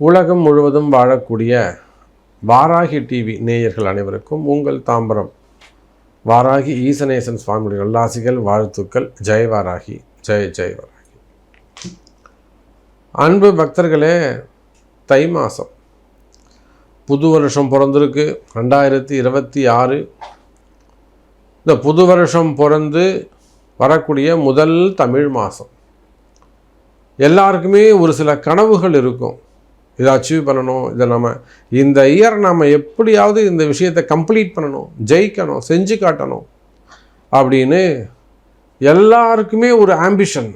உலகம் முழுவதும் வாழக்கூடிய வாராகி டிவி நேயர்கள் அனைவருக்கும் உங்கள் தாம்பரம் வாராகி ஈசனேசன் சுவாமியுடைய நல்லாசிகள் வாழ்த்துக்கள். ஜெய் வாராகி, ஜெய் ஜெய் வாராகி. அன்பு பக்தர்களே, தை மாதம் புது வருஷம் பிறந்திருக்கு 2026. இந்த புது வருஷம் பிறந்து வரக்கூடிய முதல் தமிழ் மாதம். எல்லாருக்குமே ஒரு சில கனவுகள் இருக்கும். இதை அச்சீவ் பண்ணணும், இதை இந்த இயர் நம்ம எப்படியாவது இந்த விஷயத்தை கம்ப்ளீட் பண்ணணும், ஜெயிக்கணும், செஞ்சு காட்டணும் அப்படின்னு எல்லாருக்குமே ஒரு ஆம்பிஷன்,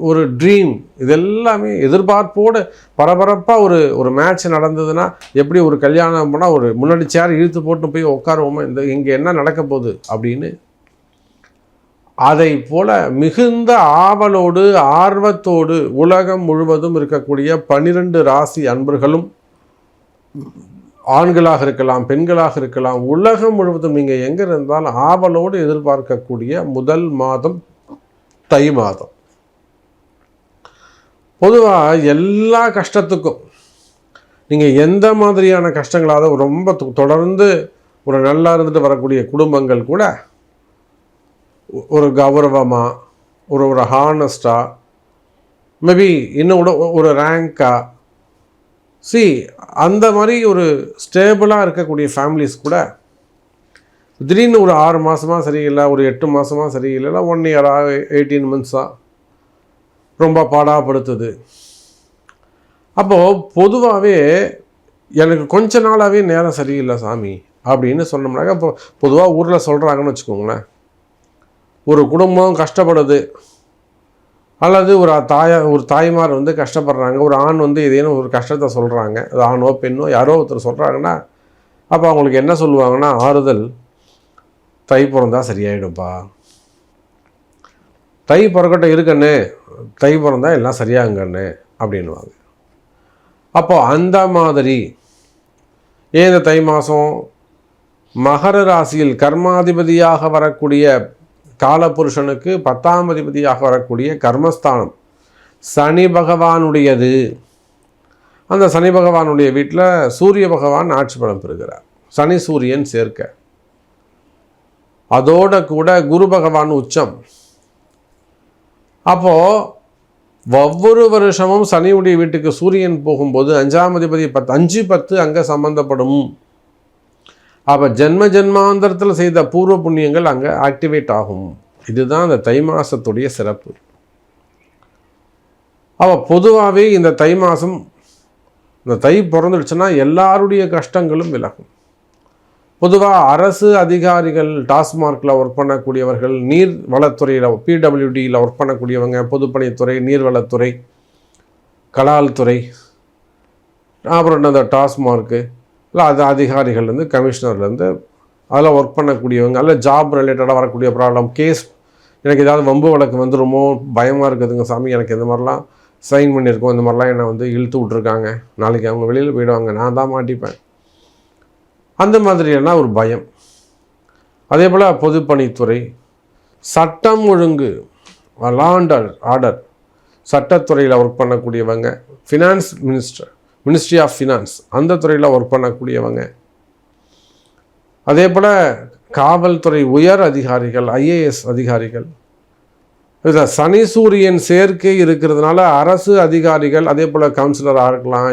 ஒரு ட்ரீம். இதெல்லாமே எதிர்பார்ப்போடு பரபரப்பாக ஒரு மேட்ச் நடந்ததுன்னா எப்படி ஒரு கல்யாணம் பண்ணால் ஒரு முன்னாடி சேர் இழுத்து போட்டு போய் உட்காருவோமா, இங்கே என்ன நடக்க போகுது அப்படின்னு அதை போல மிகுந்த ஆவலோடு ஆர்வத்தோடு உலகம் முழுவதும் இருக்கக்கூடிய 12 ராசி அன்பர்களும், ஆண்களாக இருக்கலாம், பெண்களாக இருக்கலாம், உலகம் முழுவதும் நீங்கள் எங்கே இருந்தாலும் ஆவலோடு எதிர்பார்க்கக்கூடிய முதல் மாதம் தை மாதம். பொதுவாக எல்லா கஷ்டத்துக்கும் நீங்கள் எந்த மாதிரியான கஷ்டங்களாவது ரொம்ப தொடர்ந்து ஒரு நல்லா இருந்துட்டு வரக்கூடிய குடும்பங்கள் கூட ஒரு கௌரவமாக, ஒரு ஹானஸ்டாக, மேபி இன்னும் கூட ஒரு ரேங்காக அந்த மாதிரி ஒரு ஸ்டேபிளாக இருக்கக்கூடிய ஃபேமிலிஸ் கூட திடீர்னு ஒரு 6 மாதமாக சரியில்லை, ஒரு 8 மாதமாக சரியில்லை, 1 இயராக 18 மந்த்ஸாக ரொம்ப பாடாப்படுத்துது. அப்போது பொதுவாகவே எனக்கு கொஞ்ச நாளாகவே நேரம் சரியில்லை சாமி அப்படின்னு சொன்னோம்னாக்க, இப்போ பொதுவாக ஊரில் சொல்கிறாங்கன்னு வச்சுக்கோங்களேன், ஒரு குடும்பம் கஷ்டப்படுது அல்லது ஒரு தாய்மார் கஷ்டப்படுறாங்க, ஒரு ஆண் ஏதேனும் ஒரு கஷ்டத்தை சொல்கிறாங்க, அது ஆணோ பெண்ணோ யாரோ ஒருத்தர் சொல்கிறாங்கன்னா, அப்போ அவங்களுக்கு என்ன சொல்லுவாங்கன்னா, ஆறுதல், தை பிறந்தா சரியாயிடும்பா, தை பிறக்கட்டும் இருக்கண்ணே, தை பிறந்தா எல்லாம் சரியாங்கண்ணே அப்படின்வாங்க. அப்போது அந்த மாதிரி ஏன் இந்த தை மாதம் மகர ராசியில் கர்மாதிபதியாக வரக்கூடிய காலபுருஷனுக்கு 10ஆம் அதிபதியாக வரக்கூடிய கர்மஸ்தானம் சனி பகவானுடையது. அந்த சனி பகவானுடைய வீட்டில் சூரிய பகவான் ஆட்சி பலம் பெறுகிறார். சனி சூரியன் சேர்க்க, அதோட கூட குரு பகவான் உச்சம். அப்போது ஒவ்வொரு வருஷமும் சனியுடைய வீட்டுக்கு சூரியன் போகும்போது 5ஆம் அதிபதி 5-10 அங்கே சம்பந்தப்படும். அப்போ ஜென்மாந்தரத்தில் செய்த பூர்வ புண்ணியங்கள் அங்கே ஆக்டிவேட் ஆகும். இதுதான் அந்த தை மாதத்துடைய சிறப்பு. அப்போ பொதுவாகவே இந்த தை மாதம், இந்த தை பிறந்துடுச்சுன்னா எல்லாருடைய கஷ்டங்களும் விலகும். பொதுவாக அரசு அதிகாரிகள், டாஸ்மார்க்கில் ஒர்க் பண்ணக்கூடியவர்கள், நீர் வளத்துறையில் PWDயில் ஒர்க் பண்ணக்கூடியவங்க, பொதுப்பணித்துறை, நீர்வளத்துறை, கலால்துறை, அப்புறம் அந்த டாஸ்மார்க்கு இல்லை அது அதிகாரிகள்லேருந்து கமிஷனர்லேருந்து அதில் ஒர்க் பண்ணக்கூடியவங்க, அதில் ஜாப் ரிலேட்டடாக வரக்கூடிய ப்ராப்ளம், கேஸ், எனக்கு ஏதாவது வம்பு வழக்கு வந்துடுமோ பயமாக இருக்குதுங்க சாமி, எனக்கு இந்த மாதிரிலாம் சைன் பண்ணியிருக்கோம், இந்த மாதிரிலாம் என்னை இழுத்து விட்ருக்காங்க, நாளைக்கு அவங்க வெளியில் போயிடுவாங்க, நான் தான் மாட்டிப்பேன், அந்த மாதிரியெல்லாம் ஒரு பயம். அதே போல் பொதுப்பணித்துறை, சட்டம் ஒழுங்கு, லா அண்ட் ஆர்டர், சட்டத்துறையில் ஒர்க் பண்ணக்கூடியவங்க, ஃபினான்ஸ் மினிஸ்ட்ரி ஆஃப் ஃபினான்ஸ் அந்த துறையில் ஒர்க் பண்ணக்கூடியவங்க, அதே போல் காவல்துறை உயர் அதிகாரிகள், IAS அதிகாரிகள், இதில் சனி சூரியன் சேர்க்கை இருக்கிறதுனால அரசு அதிகாரிகள், அதே போல் கவுன்சிலராக இருக்கலாம்,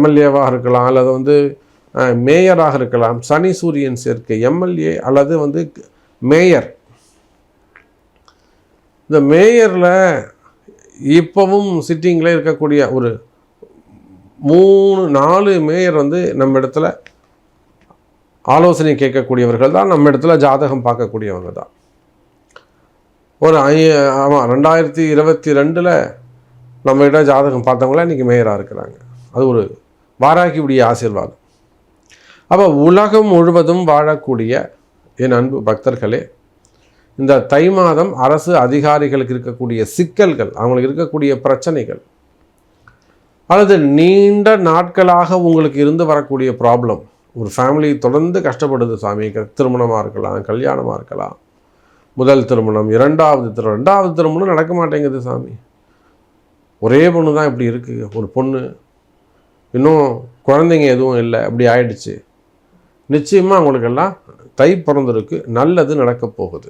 MLAவாக இருக்கலாம், அல்லது மேயராக இருக்கலாம். சனி சூரியன் சேர்க்கை MLA அல்லது மேயர். இந்த மேயரில் இப்போவும் சிட்டிங்கில் இருக்கக்கூடிய ஒரு 3-4 மேயர் நம்ம இடத்துல ஆலோசனை கேட்கக்கூடியவர்கள் தான், நம்ம இடத்துல ஜாதகம் பார்க்கக்கூடியவங்க தான். ஒரு 2022 நம்ம இடம் ஜாதகம் பார்த்தவங்கள இன்றைக்கி மேயராக இருக்கிறாங்க. அது ஒரு வாராகியுடைய ஆசீர்வாதம். அப்போ உலகம் முழுவதும் வாழக்கூடிய என் அன்பு பக்தர்களே, இந்த தை மாதம் அரசு அதிகாரிகளுக்கு இருக்கக்கூடிய சிக்கல்கள், அவங்களுக்கு இருக்கக்கூடிய பிரச்சனைகள், அல்லது நீண்ட நாட்களாக உங்களுக்கு இருந்து வரக்கூடிய ப்ராப்ளம், ஒரு ஃபேமிலி தொடர்ந்து கஷ்டப்படுது சாமி, திருமணமாக இருக்கலாம், கல்யாணமாக இருக்கலாம், முதல் திருமணம், இரண்டாவது திருமணம் நடக்க மாட்டேங்குது சாமி, ஒரே பொண்ணு தான் இப்படி இருக்குது, ஒரு பொண்ணு இன்னும் குழந்தைங்க எதுவும் இல்லை, அப்படி ஆயிடுச்சு, நிச்சயமாக உங்களுக்கெல்லாம் தை பிறந்திருக்கு, நல்லது நடக்கப் போகுது.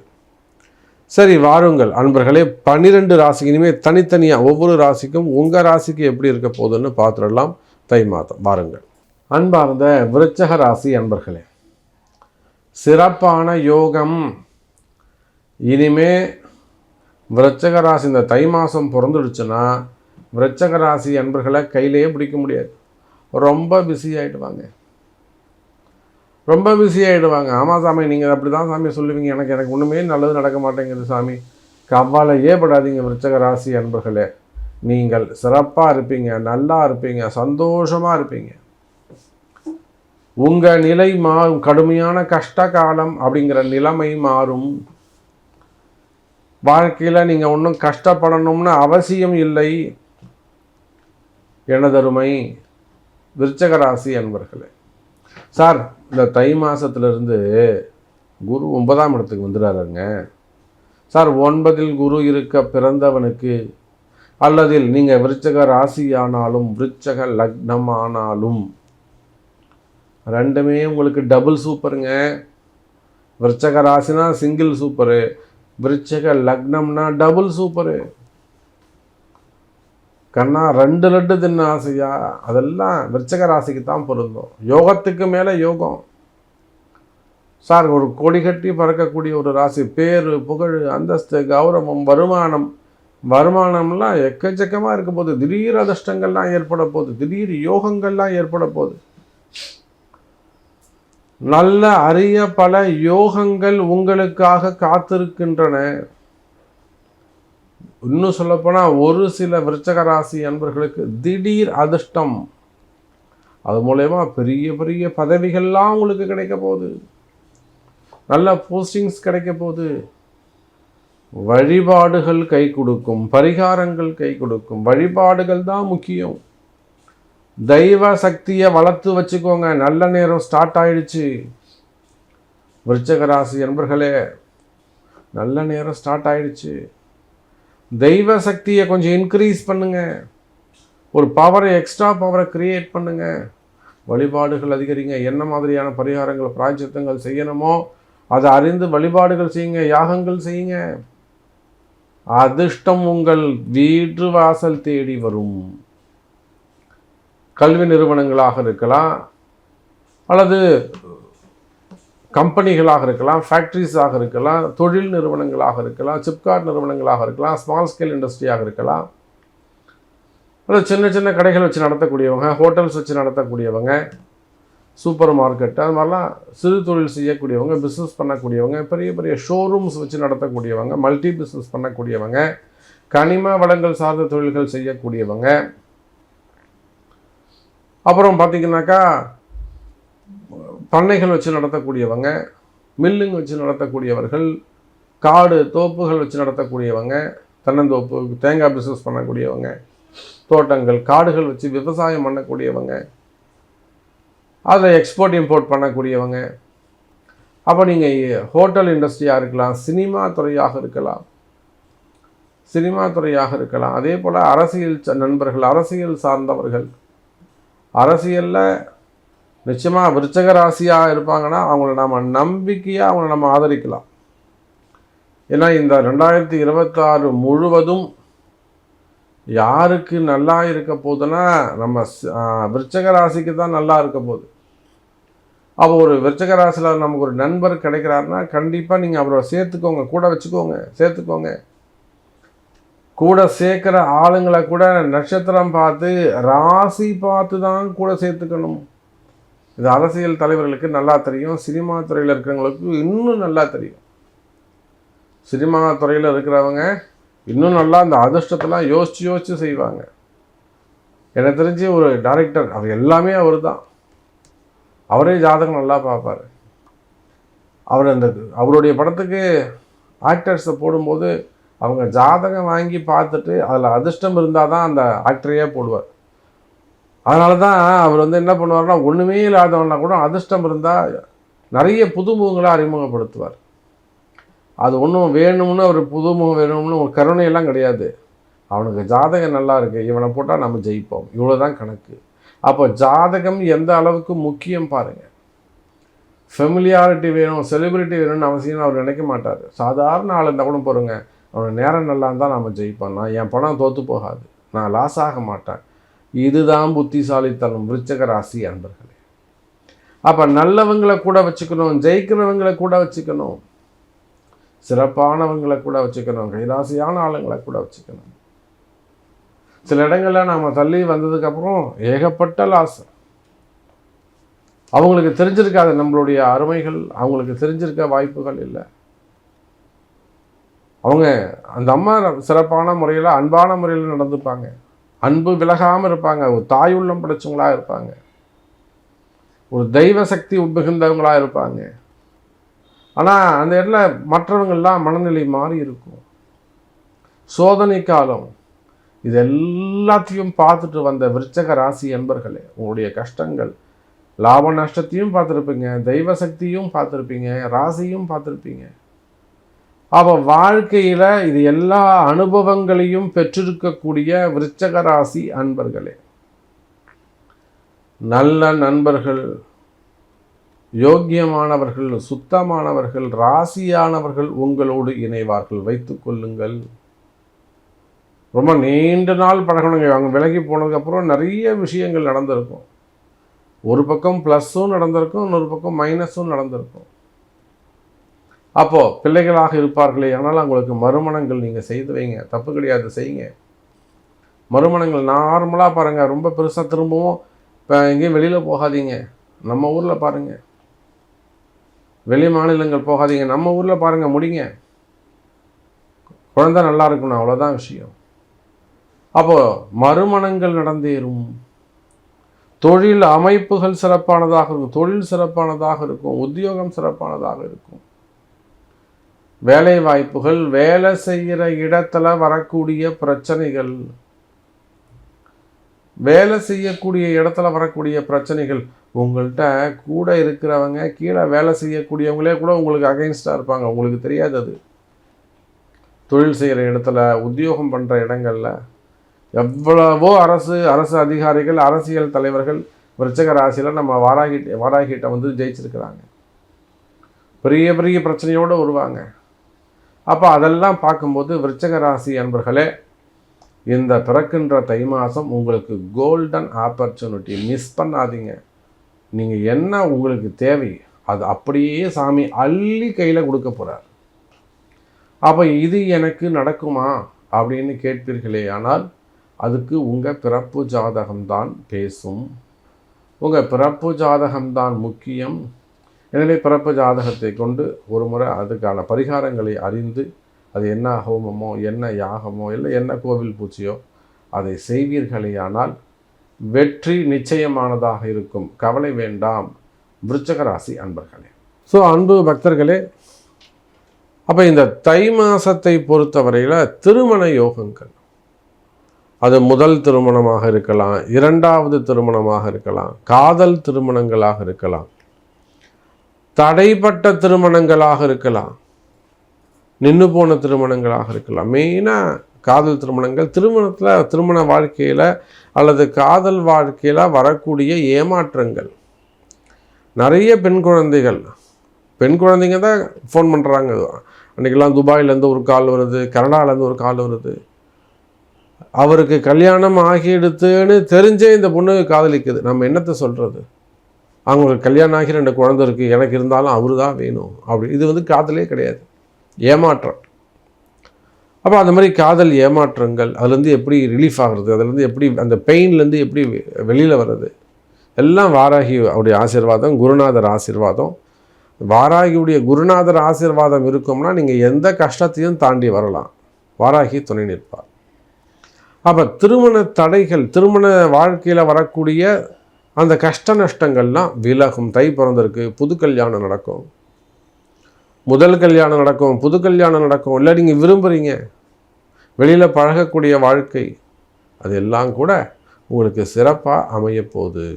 சரி, வாருங்கள் அன்பர்களே, 12 ராசி இனிமேல் தனித்தனியாக ஒவ்வொரு ராசிக்கும் உங்கள் ராசிக்கு எப்படி இருக்க போகுதுன்னு பார்த்துடலாம். தை மாதம் வாருங்கள். அன்பார்ந்த விருச்சக ராசி அன்பர்களே, சிறப்பான யோகம். இனிமே விருச்சக ராசி இந்த தை மாதம் பிறந்துடுச்சுன்னா விருச்சக ராசி அன்பர்களை கையிலேயே பிடிக்க முடியாது. ரொம்ப பிஸி ஆகிடுவாங்க, ரொம்ப பிஸி ஆகிடுவாங்க. ஆமாம் சாமி, நீங்கள் அப்படி தான் சாமி சொல்லுவீங்க, எனக்கு ஒன்றுமே நல்லது நடக்க மாட்டேங்குது சாமி. கவலையே படாதீங்க விருச்சக ராசி அன்பர்களே, நீங்கள் சிறப்பாக இருப்பீங்க, நல்லா இருப்பீங்க, சந்தோஷமாக இருப்பீங்க. உங்கள் நிலை மாறும். கடுமையான கஷ்ட காலம் அப்படிங்கிற நிலைமை மாறும். வாழ்க்கையில் நீங்கள் ஒன்றும் கஷ்டப்படணும்னு அவசியம் இல்லை. எனதருமை விருச்சக ராசி அன்பர்களே, சார் இந்த தை மாதத்துலேருந்து குரு 9ஆம் இடத்துக்கு வந்துடுறாருங்க சார். 9இல் குரு இருக்க பிறந்தவனுக்கு, அல்லது நீங்கள் விருச்சக ராசி ஆனாலும் விருச்சக லக்னம் ஆனாலும் ரெண்டுமே உங்களுக்கு டபுள் சூப்பருங்க. விருச்சக ராசினா சிங்கிள் சூப்பரு, விருச்சக லக்னம்னா டபுள் சூப்பரு. கண்ணா 2 லட்டு தின்ன ஆசையா, அதெல்லாம் விருச்சக ராசிக்கு தான் பொருந்தும். யோகத்துக்கு மேலே யோகம் சார். ஒரு கொடி கட்டி பறக்கக்கூடிய ஒரு ராசி. பேர், புகழ், அந்தஸ்து, கௌரவம், வருமானம்லாம் எக்கச்சக்கமாக இருக்க போகுது. திடீர் அதிர்ஷ்டங்கள்லாம் ஏற்பட போகுது, திடீர் யோகங்கள்லாம் ஏற்பட போகுது. நல்ல அரிய பல யோகங்கள் உங்களுக்காக காத்திருக்கின்றன. இன்னும் சொல்லப்போனால் ஒரு சில விருச்சக ராசி அன்பர்களுக்கு திடீர் அதிர்ஷ்டம், அது மூலயமா பெரிய பெரிய பதவிகள்லாம் உங்களுக்கு கிடைக்க போகுது, நல்ல போஸ்டிங்ஸ் கிடைக்க போகுது. வழிபாடுகள் கை கொடுக்கும், பரிகாரங்கள் கை கொடுக்கும். வழிபாடுகள் தான் முக்கியம். தெய்வ சக்தியை வளர்த்து வச்சுக்கோங்க. நல்ல நேரம் ஸ்டார்ட் ஆயிடுச்சு விருச்சக ராசி அன்பர்களே, நல்ல நேரம் ஸ்டார்ட் ஆயிடுச்சு. தெய்வ சக்தியை கொஞ்சம் இன்க்ரீஸ் பண்ணுங்க, ஒரு பவரை, எக்ஸ்ட்ரா பவரை கிரியேட் பண்ணுங்க. வழிபாடுகள் அதிகரிங்க. என்ன மாதிரியான பரிகாரங்கள், பிராயச்சித்தங்கள் செய்யணுமோ அதை அறிந்து வழிபாடுகள் செய்யுங்க, யாகங்கள் செய்யுங்க. அதிர்ஷ்டம் உங்கள் வீட்டு வாசல் தேடி வரும். கல்வி நிறுவனங்களாக இருக்கலாம், அல்லது கம்பெனிகளாக இருக்கலாம், ஃபேக்ட்ரிஸாக இருக்கலாம், தொழில் நிறுவனங்களாக இருக்கலாம், சிப்கார்ட் நிறுவனங்களாக இருக்கலாம், ஸ்மால் ஸ்கேல் இண்டஸ்ட்ரியாக இருக்கலாம், அல்லது சின்ன சின்ன கடைகள் வச்சு நடத்தக்கூடியவங்க, ஹோட்டல்ஸ் வச்சு நடத்தக்கூடியவங்க, சூப்பர் மார்க்கெட், அது மாதிரிலாம் சிறு தொழில் செய்யக்கூடியவங்க, பிஸ்னஸ் பண்ணக்கூடியவங்க, பெரிய பெரிய ஷோரூம்ஸ் வச்சு நடத்தக்கூடியவங்க, மல்டி பிஸ்னஸ் பண்ணக்கூடியவங்க, கனிம வளங்கள் சார்ந்த தொழில்கள் செய்யக்கூடியவங்க, அப்புறம் பார்த்திங்கனாக்கா பண்ணைகள் வச்சு நடத்தக்கூடியவங்க, மில்லுங்க வச்சு நடத்தக்கூடியவர்கள், காடு தோப்புகள் வச்சு நடத்தக்கூடியவங்க, தென்னந்தோப்பு, தேங்காய் பிஸ்னஸ் பண்ணக்கூடியவங்க, தோட்டங்கள், காடுகள் வச்சு விவசாயம் பண்ணக்கூடியவங்க, அதை எக்ஸ்போர்ட் இம்போர்ட் பண்ணக்கூடியவங்க. அப்போ நீங்கள் ஹோட்டல் இண்டஸ்ட்ரியாக இருக்கலாம், சினிமா துறையாக இருக்கலாம், அதே போல் அரசியல் நண்பர்கள், அரசியல் சார்ந்தவர்கள், அரசியலில் நிச்சயமாக விருச்சக ராசியாக இருப்பாங்கன்னா அவங்கள நம்ம நம்பிக்கையாக அவங்கள நம்ம ஆதரிக்கலாம். ஏன்னா இந்த 2026 முழுவதும் யாருக்கு நல்லா இருக்க போகுதுன்னா நம்ம விருச்சக ராசிக்கு தான் நல்லா இருக்க போகுது. அப்போ ஒரு விருச்சக ராசியில் நமக்கு ஒரு நண்பர் கிடைக்கிறாருன்னா கண்டிப்பாக நீங்கள் அவரை சேர்த்துக்கோங்க, கூட வச்சுக்கோங்க, சேர்த்துக்கோங்க. கூட சேர்க்குற ஆளுங்களை கூட நட்சத்திரம் பார்த்து, ராசி பார்த்து தான் கூட சேர்த்துக்கணும். இது அரசியல் தலைவர்களுக்கு நல்லா தெரியும், சினிமா துறையில் இருக்கிறவங்களுக்கு இன்னும் நல்லா தெரியும். சினிமா துறையில் இருக்கிறவங்க இன்னும் நல்லா அந்த அதிர்ஷ்டத்தெல்லாம் யோசித்து செய்வாங்க. எனக்கு தெரிஞ்சு ஒரு டைரக்டர், அவர் எல்லாமே அவர் தான், அவரே ஜாதகம் நல்லா பார்ப்பார். அவருடைய படத்துக்கு ஆக்டர்ஸை போடும்போது அவங்க ஜாதகம் வாங்கி பார்த்துட்டு அதில் அதிர்ஷ்டம் இருந்தால் தான் அந்த ஆக்டரையே போடுவார். அதனால தான் அவர் என்ன பண்ணுவார்னா, ஒன்றுமே இல்லாதவனா கூட அதிர்ஷ்டம் இருந்தால் நிறைய புதுமுகங்களை அறிமுகப்படுத்துவார். அது ஒன்றும் வேணும்னு ஒரு புதுமுகம் வேணும்னு ஒரு கருணையெல்லாம் கிடையாது. அவனுக்கு ஜாதகம் நல்லா இருக்குது, இவனை போட்டால் நம்ம ஜெயிப்போம், இவ்வளோதான் கணக்கு. அப்போ ஜாதகம் எந்த அளவுக்கு முக்கியம் பாருங்கள். ஃபெமிலியாரிட்டி வேணும், செலிபிரிட்டி வேணும்னு அவசியம் அவர் நினைக்க மாட்டார். சாதாரண ஆள் இருந்தால் கூட போகிறோங்க, அவனோட நேரம் நல்லா இருந்தால் நாம் ஜெயிப்போம், நான் என் பணம் தோற்று போகாது, நான் லாஸ் ஆக மாட்டேன். இதுதான் புத்திசாலித்தனம் விருச்சிக ராசி அன்பர்களே. அப்போ நல்லவங்களை கூட வச்சுக்கணும், ஜெயிக்கிறவங்களை கூட வச்சுக்கணும், சிறப்பானவங்களை கூட வச்சுக்கணும், கைராசியான ஆளுங்களை கூட வச்சுக்கணும். சில இடங்களில் நாம் தள்ளி வந்ததுக்கப்புறம் ஏகப்பட்ட லாஸ். அவங்களுக்கு தெரிஞ்சிருக்காது நம்மளுடைய அருமைகள், அவங்களுக்கு தெரிஞ்சிருக்க வாய்ப்புகள் இல்லை. அவங்க அந்த அம்மா சிறப்பான முறையில் அன்பான முறையில் நடந்துப்பாங்க, அன்பு விலகாமல் இருப்பாங்க, ஒரு தாய் உள்ளம் படைச்சவங்களாக இருப்பாங்க, ஒரு தெய்வ சக்தி மிகுந்தவங்களாக இருப்பாங்க. ஆனால் அந்த இடத்துல மற்றவங்கள்லாம் மனநிலை மாறி இருக்கும். சோதனை காலம் இது எல்லாத்தையும் பார்த்துட்டு வந்த விருச்சிக ராசி என்பர்களே, உங்களுடைய கஷ்டங்கள் லாப நஷ்டத்தையும் பார்த்துருப்பீங்க, தெய்வ சக்தியும் பார்த்துருப்பீங்க, ராசியும் பார்த்துருப்பீங்க. அப்போ வாழ்க்கையில் இது எல்லா அனுபவங்களையும் பெற்றிருக்கக்கூடிய விருச்சிக ராசி அன்பர்களே, நல்ல நண்பர்கள், யோக்கியமானவர்கள், சுத்தமானவர்கள், ராசியானவர்கள் உங்களோடு இணைவார்கள், வைத்து கொள்ளுங்கள். ரொம்ப நீண்ட நாள் பழகணுங்க. அவங்க விலகி போனதுக்கப்புறம் நிறைய விஷயங்கள் நடந்திருக்கும். ஒரு பக்கம் ப்ளஸ்ஸும் நடந்திருக்கும், இன்னொரு பக்கம் மைனஸும் நடந்திருக்கும். அப்போது பிள்ளைகளாக இருப்பார்களே, ஆனால் அவங்களுக்கு மறுமணங்கள் நீங்கள் செய்து வைங்க, தப்பு கிடையாது, செய்யுங்க. மறுமணங்கள் நார்மலாக பாருங்கள், ரொம்ப பெருசாக திரும்பவும் இப்போ எங்கேயும் வெளியில் போகாதீங்க, நம்ம ஊரில் பாருங்கள். வெளி மாநிலங்கள் போகாதீங்க, நம்ம ஊரில் பாருங்கள், முடிங்க. குழந்தை நல்லா இருக்கணும், அவ்வளோதான் விஷயம். அப்போது மறுமணங்கள் நடந்தேறும். தொழில் அமைப்புகள் சிறப்பானதாக இருக்கும், தொழில் சிறப்பானதாக இருக்கும், உத்தியோகம் சிறப்பானதாக இருக்கும். வேலை வாய்ப்புகள், வேலை செய்கிற இடத்துல வரக்கூடிய பிரச்சனைகள், வேலை செய்யக்கூடிய இடத்துல வரக்கூடிய பிரச்சனைகள், உங்கள்கிட்ட கூட இருக்கிறவங்க, கீழே வேலை செய்யக்கூடியவங்களே கூட உங்களுக்கு அகைன்ஸ்டாக இருப்பாங்க, உங்களுக்கு தெரியாது. அது தொழில் செய்கிற இடத்துல, உத்தியோகம் பண்ணுற இடங்களில் எவ்வளவோ அரசு அதிகாரிகள், அரசியல் தலைவர்கள் விருச்சிக ராசியில் நம்ம வாராகிட்ட வந்து ஜெயிச்சிருக்கிறாங்க, பெரிய பெரிய பிரச்சனையோடு வருவாங்க. அப்போ அதெல்லாம் பார்க்கும்போது விருச்சிக ராசி அன்பர்களே, இந்த பிறக்கின்ற தை மாதம் உங்களுக்கு கோல்டன் ஆப்பர்ச்சுனிட்டி, மிஸ் பண்ணாதீங்க. நீங்கள் என்ன உங்களுக்கு தேவை அது அப்படியே சாமி அள்ளி கையில் கொடுக்க போகிறார். அப்போ இது எனக்கு நடக்குமா அப்படின்னு கேட்பீர்களே, ஆனால் அதுக்கு உங்கள் பிறப்பு ஜாதகம்தான் பேசும், உங்கள் பிறப்பு ஜாதகம்தான் முக்கியம். எனவே பிறப்பு ஜாதகத்தை கொண்டு ஒரு முறை அதுக்கான பரிகாரங்களை அறிந்து, அது என்ன ஹோமமோ, என்ன யாகமோ, இல்லை என்ன கோவில் பூச்சியோ அதை செய்வீர்களேயானால் வெற்றி நிச்சயமானதாக இருக்கும். கவலை வேண்டாம் விருச்சிக ராசி அன்பர்களே. ஸோ அன்பு பக்தர்களே, அப்போ இந்த தை மாதத்தை பொறுத்தவரையில் திருமண யோகங்கள், அது முதல் திருமணமாக இருக்கலாம், இரண்டாவது திருமணமாக இருக்கலாம், காதல் திருமணங்களாக இருக்கலாம், தடைப்பட்ட திருமணங்களாக இருக்கலாம், நின்று போன திருமணங்களாக இருக்கலாம். மெயினாக காதல் திருமணங்கள், திருமண வாழ்க்கையில் அல்லது காதல் வாழ்க்கையில் வரக்கூடிய ஏமாற்றங்கள். நிறைய பெண் குழந்தைங்க தான் ஃபோன் பண்ணுறாங்க. அன்றைக்கெல்லாம் துபாயிலேருந்து ஒரு கால் வருது, கனடாலேருந்து ஒரு கால் வருது. அவருக்கு கல்யாணம் ஆகிடுத்துன்னு தெரிஞ்சே இந்த பொண்ணு காதலிக்குது. நம்ம என்னத்தை சொல்கிறது? அவங்களுக்கு கல்யாணம் ஆகி 2 குழந்தை இருக்குது, எனக்கு இருந்தாலும் அவரு தான் வேணும் அப்படி. இது வந்து காதலே கிடையாது, ஏமாற்றம். அப்போ அந்த மாதிரி காதல் ஏமாற்றங்கள், அதுலேருந்து எப்படி ரிலீஃப் ஆகிறது, அதுலேருந்து எப்படி அந்த பெயின்லேருந்து எப்படி வெளியில் வர்றது, எல்லாம் வாராகி அவருடைய ஆசீர்வாதம், குருநாதர் ஆசீர்வாதம். வாராகியுடைய குருநாதர் ஆசீர்வாதம் இருக்கும்னா நீங்கள் எந்த கஷ்டத்தையும் தாண்டி வரலாம், வாராகி துணை நிற்பார். அப்போ திருமண தடைகள், திருமண வாழ்க்கையில் வரக்கூடிய அந்த கஷ்ட நஷ்டங்கள்லாம் விலகும். தை பிறந்திருக்கு, புது கல்யாணம் நடக்கும், முதல் கல்யாணம் நடக்கும், புது கல்யாணம் நடக்கும். இல்லை நீங்கள் விரும்புகிறீங்க வெளியில் பழகக்கூடிய வாழ்க்கை, அது எல்லாம் கூட உங்களுக்கு சிறப்பாக அமையப்போகுது.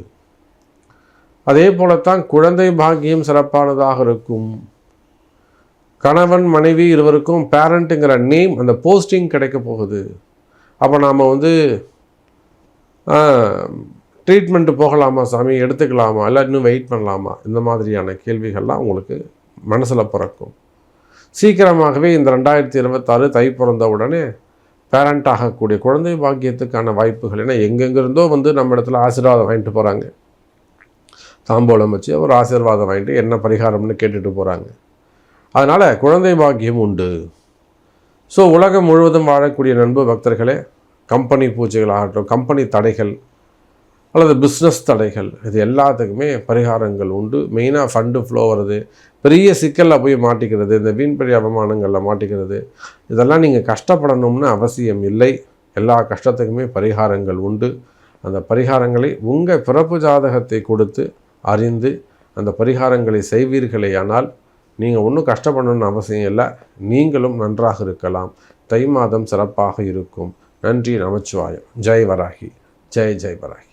அதே போலத்தான் குழந்தை பாக்கியம் சிறப்பானதாக இருக்கும். கணவன் மனைவி இருவருக்கும் பேரண்ட்டுங்கிற நேம், அந்த போஸ்டிங் கிடைக்க போகுது. அப்போ நாம் வந்து ட்ரீட்மெண்ட்டு போகலாமா சாமி, எடுத்துக்கலாமா, இல்லை இன்னும் வெயிட் பண்ணலாமா, இந்த மாதிரியான கேள்விகள்லாம் உங்களுக்கு மனசில் பிறக்கும். சீக்கிரமாகவே இந்த 2026 தை பிறந்த உடனே பேரண்ட் ஆகக்கூடிய குழந்தை பாக்கியத்துக்கான வாய்ப்புகள், ஏன்னா எங்கெங்கிருந்தோ வந்து நம்ம இடத்துல ஆசீர்வாதம் வாங்கிட்டு போகிறாங்க. தாம்பூலம் வச்சு ஒரு ஆசீர்வாதம் வாங்கிட்டு என்ன பரிகாரம்னு கேட்டுட்டு போகிறாங்க. அதனால் குழந்தை பாக்கியம் உண்டு. ஸோ உலகம் முழுவதும் வாழக்கூடிய நண்பு பக்தர்களே, கம்பெனி பூஜைகள் ஆகட்டும், கம்பெனி தடைகள் அல்லது பிஸ்னஸ் தடைகள், இது எல்லாத்துக்குமே பரிகாரங்கள் உண்டு. மெயினாக ஃபண்டு ஃப்ளோ வருது, பெரிய சிக்கலில் போய் மாட்டிக்கிறது, இந்த வீண்பழி அவமானங்களில் மாட்டிக்கிறது, இதெல்லாம் நீங்கள் கஷ்டப்படணும்னு அவசியம் இல்லை. எல்லா கஷ்டத்துக்குமே பரிகாரங்கள் உண்டு. அந்த பரிகாரங்களை உங்கள் பிறப்பு ஜாதகத்தை கொடுத்து அறிந்து அந்த பரிகாரங்களை செய்வீர்களேயானால் நீங்கள் ஒன்றும் கஷ்டப்படணும்னு அவசியம் இல்லை. நீங்களும் நன்றாக இருக்கலாம். தை மாதம் சிறப்பாக இருக்கும். நன்றி. நமச்சிவாயம். ஜெய் வராகி. ஜெய் ஜெய் வராகி.